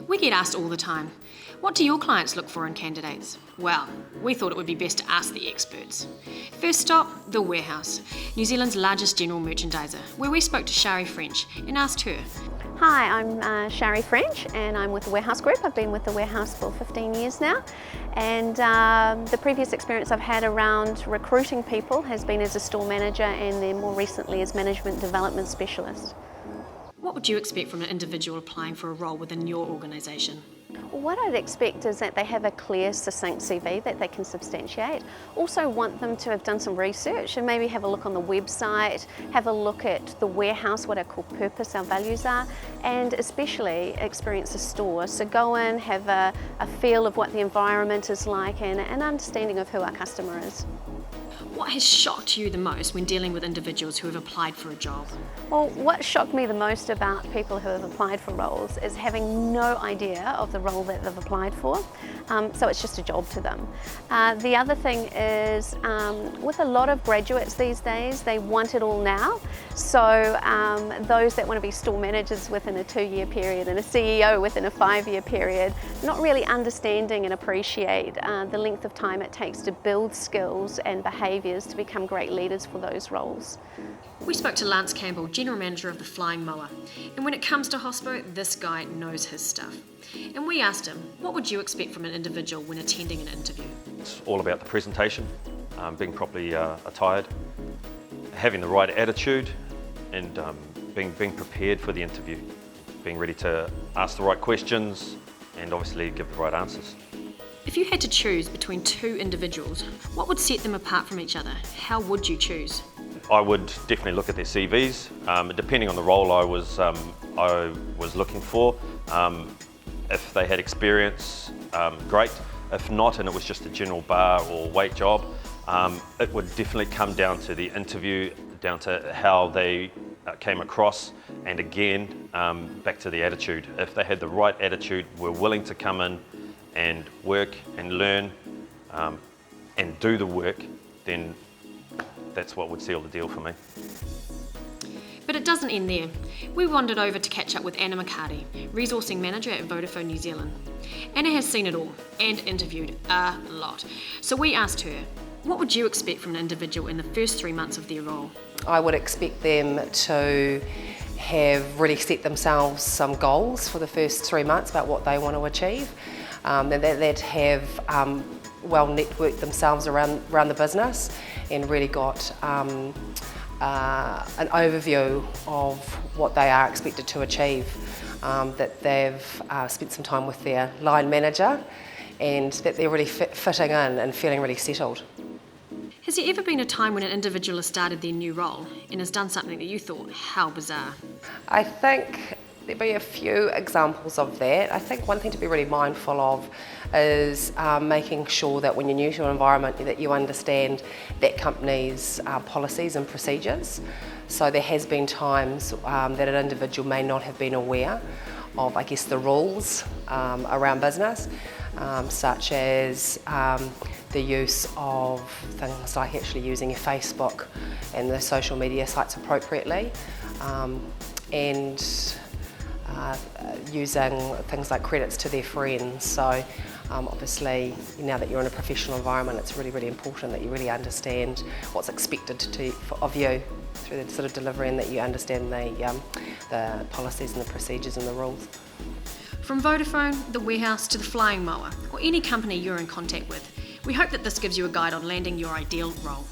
We get asked all the time, what do your clients look for in candidates? Well, we thought it would be best to ask the experts. First stop, the Warehouse, New Zealand's largest general merchandiser, where we spoke to Shari French and asked her. Hi, I'm Shari French and I'm with the Warehouse Group. I've been with the Warehouse for 15 years now, and the previous experience I've had around recruiting people has been as a store manager and then more recently as management development specialist. What would you expect from an individual applying for a role within your organisation? What I'd expect is that they have a clear, succinct CV that they can substantiate. Also want them to have done some research and maybe have a look on the website, have a look at the warehouse, what our core purpose, our values are, and especially experience a store. So go in, have a feel of what the environment is like and an understanding of who our customer is. What has shocked you the most when dealing with individuals who have applied for a job? Well, what shocked me the most about people who have applied for roles is having no idea of the role that they've applied for. So it's just a job to them. The other thing is, with a lot of graduates these days, they want it all now. So those that want to be store managers within a 2-year period and a CEO within a 5-year period, not really understanding and appreciate the length of time it takes to build skills and behaviours to become great leaders for those roles. We spoke to Lance Campbell, General Manager of the Flying Mower, and when it comes to hospo, this guy knows his stuff. And we asked him, what would you expect from an individual when attending an interview? It's all about the presentation, being properly attired, having the right attitude, and being prepared for the interview, being ready to ask the right questions and obviously give the right answers. If you had to choose between two individuals, what would set them apart from each other? How would you choose? I would definitely look at their CVs, depending on the role I was looking for. If they had experience, great. If not, and it was just a general bar or wait job, it would definitely come down to the interview, down to how they came across, and again, back to the attitude. If they had the right attitude, were willing to come in and work and learn and do the work, then that's what would seal the deal for me. But it doesn't end there. We wandered over to catch up with Anna McCarty, Resourcing Manager at Vodafone New Zealand. Anna has seen it all and interviewed a lot. So we asked her, what would you expect from an individual in the first 3 months of their role? I would expect them to have really set themselves some goals for the first 3 months about what they want to achieve. That have well networked themselves around the business and really got an overview of what they are expected to achieve, that they've spent some time with their line manager and that they're really fitting in and feeling really settled. Has there ever been a time when an individual has started their new role and has done something that you thought, how bizarre? I think there'll be a few examples of that. I think one thing to be really mindful of is making sure that when you're new to an environment that you understand that company's policies and procedures. So there has been times that an individual may not have been aware of, I guess, the rules around business, such as the use of things like actually using your Facebook and the social media sites appropriately, and using things like credits to their friends. So obviously now that you're in a professional environment, it's really, really important that you really understand what's expected of you through the sort of delivery, and that you understand the policies and the procedures and the rules. From Vodafone, the Warehouse to the Flying Mower, or any company you're in contact with, we hope that this gives you a guide on landing your ideal role.